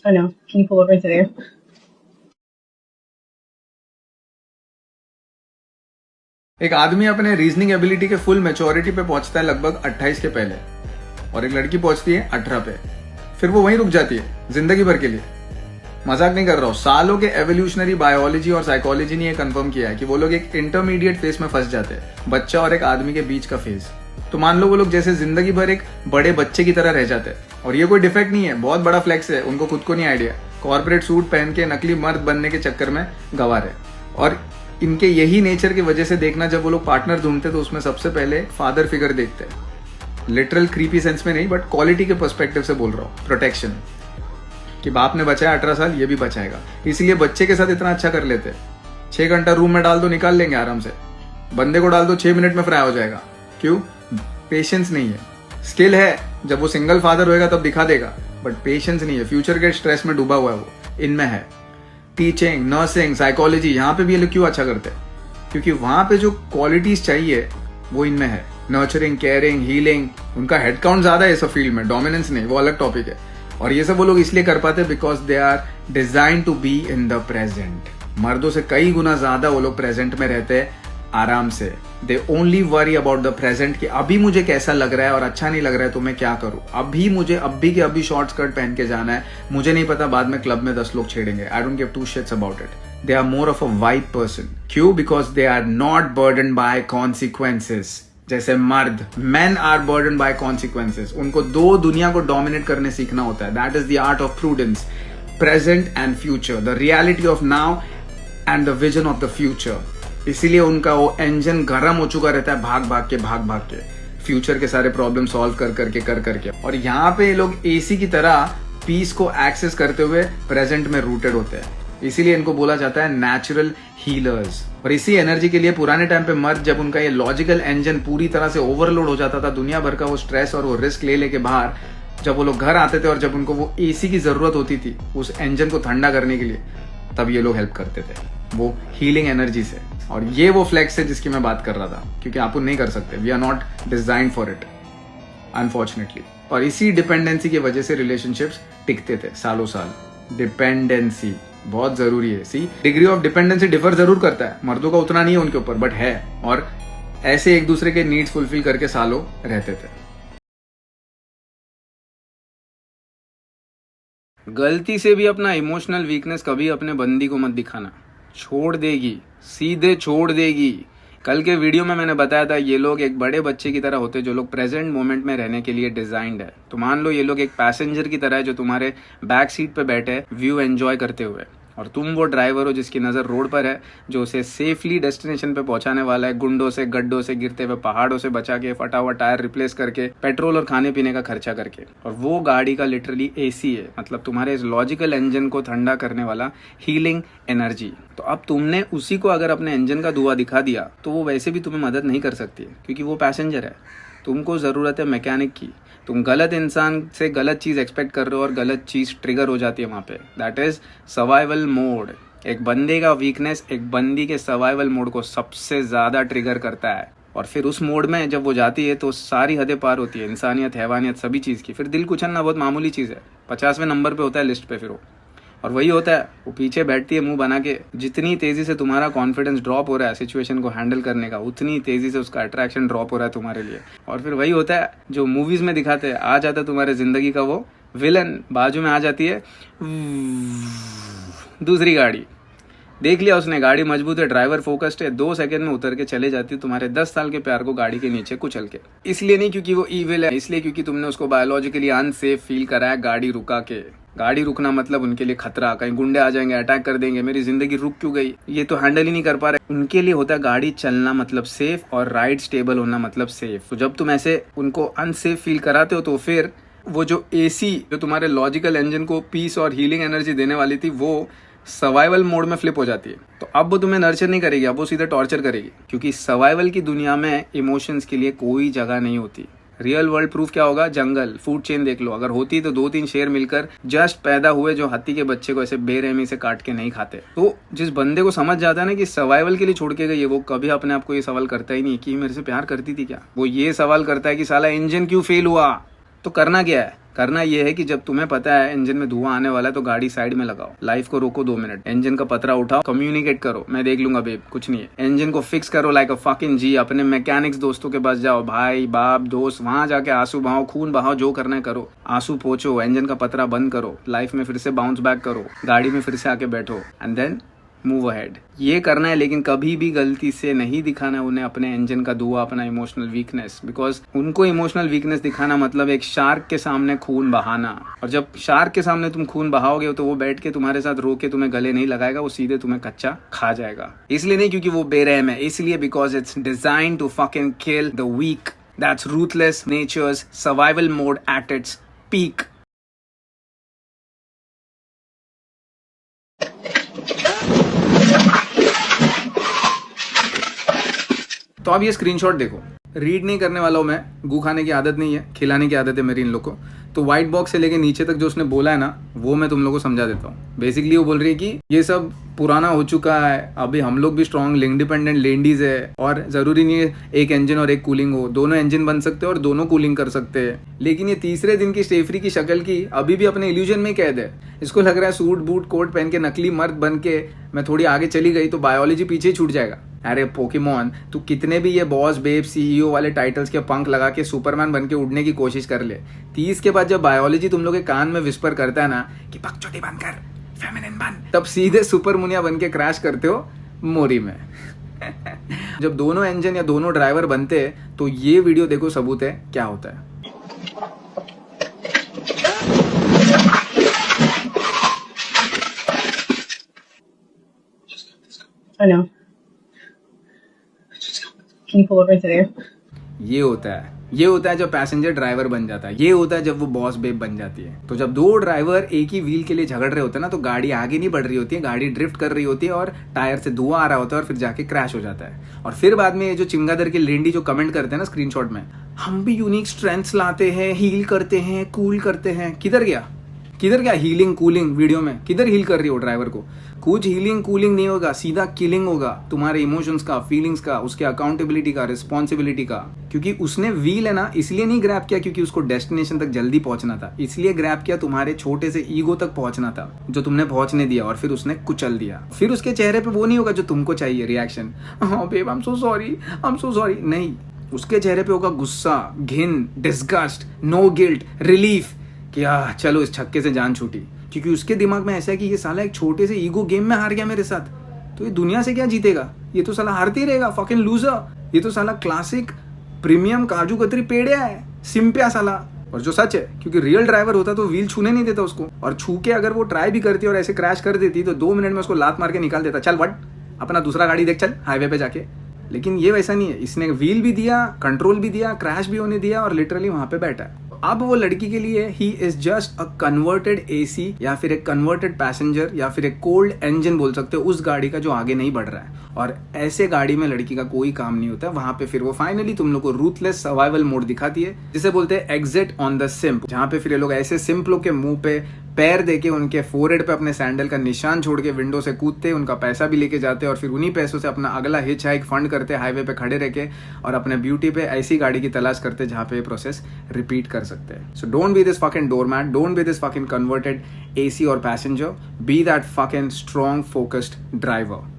I know. Can you pull over into there? एक आदमी अपने रीजनिंग एबिलिटी के फुल मेच्योरिटी पे पहुंचता है लगभग 28 के पहले, और एक लड़की पहुंचती है 18 पे। फिर वो वहीं रुक जाती है जिंदगी भर के लिए। मजाक नहीं कर रहा हूं, सालों के एवोल्यूशनरी बायोलॉजी और साइकोलॉजी ने यह कंफर्म किया है कि वो लोग एक इंटरमीडिएट फेज में फंस जाते हैं, बच्चा और एक आदमी के बीच का फेज। तो मान लो वो लोग जैसे जिंदगी भर एक बड़े बच्चे की तरह रह जाते हैं। और ये कोई डिफेक्ट नहीं है, बहुत बड़ा फ्लेक्स है, उनको खुद को नहीं आइडिया। कॉर्पोरेट सूट पहन के नकली मर्द बनने के चक्कर में गंवार है। और इनके यही नेचर की वजह से देखना, जब वो लोग पार्टनर ढूंढते तो उसमें सबसे पहले फादर फिगर देखते हैं। लिटरल क्रीपी सेंस में नहीं, बट क्वालिटी के पर्सपेक्टिव से बोल रहा हूँ। प्रोटेक्शन कि बाप ने बचाया 18 साल, ये भी बचाएगा, इसलिए बच्चे के साथ इतना अच्छा कर लेते हैं। 6 घंटा रूम में डाल दो, निकाल लेंगे आराम से। बंदे को डाल दो, 6 मिनट में फ्राई हो जाएगा। क्यों? पेशेंस नहीं है। स्किल है, जब वो सिंगल फादर होएगा तब दिखा देगा, बट पेशेंस नहीं है। फ्यूचर के स्ट्रेस में डूबा हुआ है वो, इनमें है। टीचिंग, नर्सिंग, साइकोलॉजी, यहाँ पे भी ये लोग क्यों अच्छा करते हैं? क्योंकि वहां पे जो क्वालिटीज चाहिए वो इनमें है। Nurturing, caring, healing. उनका हेडकाउंट ज्यादा है इस फील्ड में, डोमिनेंस नहीं, वो अलग टॉपिक है। और ये सब वो लोग इसलिए कर पाते because they are design to be in the present. मर्दों से कई गुना ज्यादा वो लोग प्रेजेंट में रहते हैं, आराम से। They only worry about the present कि अभी मुझे कैसा लग रहा है और अच्छा नहीं लग रहा है तो मैं क्या करूं। अभी मुझे अभी के अभी शॉर्ट स्कर्ट पहन के जाना है, मुझे नहीं पता बाद में क्लब में 10 लोग छेड़ेंगे। I don't give two shits about it. They are more of a vibe person. क्यों? Because they are not burden by consequences. जैसे मर्द, man are burden by consequences. उनको दो दुनिया को डोमिनेट करने सीखना होता है। That is the art of prudence. Present and future, the reality of now and the vision of the future. इसीलिए उनका वो इंजन गर्म हो चुका रहता है, भाग भाग के फ्यूचर के सारे प्रॉब्लम सॉल्व कर करके। और यहाँ पे ये लोग एसी की तरह पीस को एक्सेस करते हुए प्रेजेंट में रूटेड होते हैं। इसीलिए इनको बोला जाता है नेचुरल हीलर्स। और इसी एनर्जी के लिए पुराने टाइम पे मर्द, जब उनका ये लॉजिकल इंजन पूरी तरह से ओवरलोड हो जाता था, दुनिया भर का वो स्ट्रेस और वो रिस्क ले लेके बाहर जब वो लोग घर आते थे और जब उनको वो एसी की जरूरत होती थी उस इंजन को ठंडा करने के लिए, तब ये लोग हेल्प करते थे वो हीलिंग एनर्जी से। और ये वो फ्लेक्स है जिसकी मैं बात कर रहा था, क्योंकि आप नहीं कर सकते। We are not design for it, unfortunately. और इसी डिपेंडेंसी की वजह से रिलेशनशिप्स टिकते थे सालों साल। डिपेंडेंसी बहुत जरूरी है। सी, डिग्री ऑफ डिपेंडेंसी डिफर जरूर करता है, मर्दों का उतना नहीं है उनके ऊपर, बट है। और ऐसे एक दूसरे के नीड्स फुलफिल करके सालों रहते थे। गलती से भी अपना इमोशनल वीकनेस कभी अपने बंदी को मत दिखाना, छोड़ देगी, सीधे छोड़ देगी। कल के वीडियो में मैंने बताया था ये लोग एक बड़े बच्चे की तरह होते हैं जो लोग प्रेजेंट मोमेंट में रहने के लिए डिजाइंड है। तो मान लो ये लोग एक पैसेंजर की तरह है जो तुम्हारे बैक सीट पे बैठे है व्यू एंजॉय करते हुए, और तुम वो ड्राइवर हो जिसकी नज़र रोड पर है, जो उसे सेफली डेस्टिनेशन पे पहुंचाने वाला है, गुंडों से, गड्ढों से, गिरते हुए पहाड़ों से बचा के, फटा हुआ टायर रिप्लेस करके, पेट्रोल और खाने पीने का खर्चा करके। और वो गाड़ी का लिटरली एसी है, मतलब तुम्हारे इस लॉजिकल इंजन को ठंडा करने वाला हीलिंग एनर्जी। तो अब तुमने उसी को अगर अपने इंजन का धुआं दिखा दिया तो वो वैसे भी तुम्हें मदद नहीं कर सकती है, क्योंकि वो पैसेंजर है। तुमको ज़रूरत है मैकेनिक की। तुम गलत इंसान से गलत चीज़ एक्सपेक्ट कर रहे हो और गलत चीज़ ट्रिगर हो जाती है वहाँ पे। That is survival mode. एक बंदे का वीकनेस एक बंदी के सर्वाइवल मोड को सबसे ज़्यादा ट्रिगर करता है। और फिर उस मोड में जब वो जाती है तो सारी हदें पार होती है, इंसानियत, हैवानियत, सभी चीज़ की। फिर दिल कुचलना बहुत मामूली चीज़ है, 50वें नंबर पे होता है लिस्ट पे फिर वो। और वही होता है, वो पीछे बैठती है मुंह बना के। जितनी तेजी से तुम्हारा कॉन्फिडेंस ड्रॉप हो रहा है सिचुएशन को हैंडल करने का, उतनी तेजी से उसका अट्रैक्शन ड्रॉप हो रहा है तुम्हारे लिए। और फिर वही होता है जो मूवीज में दिखाते हैं, आ जाता है तुम्हारे जिंदगी का वो विलन, बाजू में आ जाती है दूसरी गाड़ी। देख लिया उसने, गाड़ी मजबूत है, ड्राइवर फोकस्ड है, 2 सेकंड में उतर के चले जाती है तुम्हारे 10 साल के प्यार को गाड़ी के नीचे कुचल के। इसलिए नहीं क्योंकि वो ईविल है, इसलिए क्योंकि तुमने उसको बायोलॉजिकली अनसेफ फील कराया गाड़ी रुका के। गाड़ी रुकना मतलब उनके लिए खतरा, कहीं गुंडे आ जाएंगे, अटैक कर देंगे, मेरी जिंदगी रुक क्यों गई, ये तो हैंडल ही नहीं कर पा रहे। उनके लिए होता है गाड़ी चलना मतलब सेफ और राइड स्टेबल होना मतलब सेफ। तो जब तुम ऐसे उनको अनसेफ फील कराते हो तो फिर वो जो एसी जो तुम्हारे लॉजिकल इंजन को पीस और हीलिंग एनर्जी देने वाली थी वो सर्वाइवल मोड में फ्लिप हो जाती है। तो अब वो तुम्हें नर्चर नहीं करेगी, अब वो सीधे टॉर्चर करेगी, क्योंकि सर्वाइवल की दुनिया में इमोशंस के लिए कोई जगह नहीं होती। रियल वर्ल्ड प्रूफ क्या होगा? जंगल, फूड चेन देख लो, अगर होती तो 2-3 शेर मिलकर जस्ट पैदा हुए जो हाथी के बच्चे को ऐसे बेरहमी से काट के नहीं खाते। तो जिस बंदे को समझ जाता है ना कि सर्वाइवल के लिए छोड़ के गई है, वो कभी अपने आप को ये सवाल करता ही नहीं कि मेरे से प्यार करती थी क्या। वो ये सवाल करता है कि साला इंजन क्यों फेल हुआ। तो करना क्या है? करना ये है कि जब तुम्हें पता है इंजन में धुआं आने वाला है तो गाड़ी साइड में लगाओ, लाइफ को रोको 2 मिनट, इंजन का पतरा उठाओ, कम्युनिकेट करो, मैं देख लूंगा बेब, कुछ नहीं है। इंजन को फिक्स करो लाइक अ फकिंग जी। अपने मैकेनिक्स दोस्तों के पास जाओ, भाई बाप दोस्त, वहां जाके आंसू बहाओ, खून बहाओ, जो करना है करो, आंसू पोंछो, इंजन का पतरा बंद करो, लाइफ में फिर से बाउंस बैक करो, गाड़ी में फिर से आके बैठो एंड देन मूव अहेड। ये करना है, लेकिन कभी भी गलती से नहीं दिखाना है उन्हें अपने इंजन का धुआं, अपना इमोशनल वीकनेस, बिकॉज उनको इमोशनल वीकनेस दिखाना मतलब एक शार्क के सामने खून बहाना। और जब शार्क के सामने तुम खून बहाओगे तो वो बैठ के तुम्हारे साथ रो के तुम्हें गले नहीं लगाएगा, वो सीधे तुम्हें कच्चा खा जाएगा। इसलिए नहीं क्योंकि वो बेरहम है, इसलिए because it's design to fucking kill the weak. That's ruthless nature's survival mode at its peak. तो अब ये स्क्रीनशॉट देखो, रीड नहीं करने वाला हूं मैं, गू खाने की आदत नहीं है, खिलाने की आदत है मेरी इन लोग को। तो व्हाइट बॉक्स से लेके नीचे तक जो उसने बोला है ना, वो मैं तुम लोगों को समझा देता हूँ। बेसिकली वो बोल रही है कि ये सब पुराना हो चुका है, अभी हम लोग भी स्ट्रॉन्ग इंडिपेंडेंट लेडीज है, और जरूरी नहीं है एक इंजन और एक कूलिंग हो, दोनों इंजन बन सकते हैं और दोनों कूलिंग कर सकते हैं। लेकिन ये तीसरे दिन की स्टेफरी की शक्ल की अभी भी अपने इल्यूजन में कैद है। इसको लग रहा है सूट बूट कोट पहन के नकली मर्द बन के मैं थोड़ी आगे चली गई तो बायोलॉजी पीछे ही छूट जाएगा। अरे पोकेमॉन, तू कितने भी ये बॉस बेब सीईओ वाले टाइटल्स के पंख लगा के सुपरमैन बन के उड़ने की कोशिश कर ले, 30 के बाद जब बायोलॉजी तुम लोग के कान में विस्पर करता है ना कि पगचोटी बंद कर, फेमिनिन बन, तब सीधे सुपर मुनिया बन के क्रैश करते हो मोरी में। जब दोनों इंजन या दोनों ड्राइवर बनते हैं तो ये वीडियो देखो, सबूत है क्या होता है। I know. Can you pull over into there? ये होता है जब पैसेंजर ड्राइवर बन जाता है, ये होता है जब वो बॉस बेब बन जाती है। तो जब दो ड्राइवर एक ही व्हील के लिए झगड़ रहे होते हैं ना, तो गाड़ी आगे नहीं बढ़ रही होती है, गाड़ी ड्रिफ्ट कर रही होती है और टायर से धुआं आ रहा होता है और फिर जाके क्रैश हो जाता है। और फिर बाद में ये जो चिंगादर के लेंडी जो कमेंट करते हैं ना स्क्रीनशॉट में, हम भी यूनिक स्ट्रेंथ्स लाते हैं, हील करते हैं, कूल करते हैं, किधर गया हीलिंग कूलिंग वीडियो में? किधर हील कर रही हो ड्राइवर को? कुछ हीलिंग कूलिंग नहीं होगा, सीधा किलिंग होगा तुम्हारे इमोशंस का, फीलिंग्स का, उसके अकाउंटेबिलिटी का, रिस्पॉन्सिबिलिटी का। क्योंकि उसने व्हील है ना इसलिए नहीं ग्रैब किया क्योंकि उसको डेस्टिनेशन तक जल्दी पहुंचना था, इसलिए ग्रैब किया तुम्हारे छोटे से ईगो तक पहुंचना था जो तुमने पहुंचने दिया, और फिर उसने कुचल दिया। फिर उसके चेहरे पे वो नहीं होगा जो तुमको चाहिए, रिएक्शन, हाँ babe I am so sorry, नहीं, उसके चेहरे पे होगा गुस्सा, घिन, डिस्गस्ट, नो गिल्ट, रिलीफ कि चलो इस छक्के से जान छूटी। क्योंकि उसके दिमाग में ऐसा है कि ये साला एक छोटे से ईगो गेम में हार गया मेरे साथ, तो ये दुनिया से क्या जीतेगा, ये तो साला हारते ही रहेगा, फकिंग लूजर। ये तो साला क्लासिक प्रीमियम काजू कतरी पेड़िया है, सिंपिया साला। और जो सच है, क्योंकि रियल ड्राइवर होता तो व्हील छूने नहीं देता उसको, और छू के अगर वो ट्राई भी करती और ऐसे क्रैश कर देती तो 2 मिनट में उसको लात मार के निकाल देता, चल वट अपना दूसरा गाड़ी देख, चल हाईवे पे जाके। लेकिन ये वैसा नहीं है, इसने व्हील भी दिया, कंट्रोल भी दिया, क्रैश भी होने दिया और लिटरली वहां पे बैठा है। अब वो लड़की के लिए he is just a converted AC, या फिर एक कन्वर्टेड पैसेंजर, या फिर एक कोल्ड इंजन बोल सकते हो उस गाड़ी का जो आगे नहीं बढ़ रहा है। और ऐसे गाड़ी में लड़की का कोई काम नहीं होता। वहां पे फिर वो फाइनली तुम लोग को रूथलेस सर्वाइवल मोड दिखाती है, जिसे बोलते हैं एग्जिट ऑन द सिंप, जहां पे फिर ये लोग ऐसे सिंप लोग के मुंह पे पैर देके उनके फोरहेड पे अपने सैंडल का निशान छोड़ के विंडो से कूदते, उनका पैसा भी लेके जाते और फिर उन्हीं पैसों से अपना अगला हिच हाइक फंड करते हाईवे पे खड़े रह के, और अपने ब्यूटी पे ऐसी गाड़ी की तलाश करते जहां पे ये प्रोसेस रिपीट कर सकते हैं। So don't be this fucking doormat, don't be this fucking converted AC और passenger, be that fucking strong focused driver.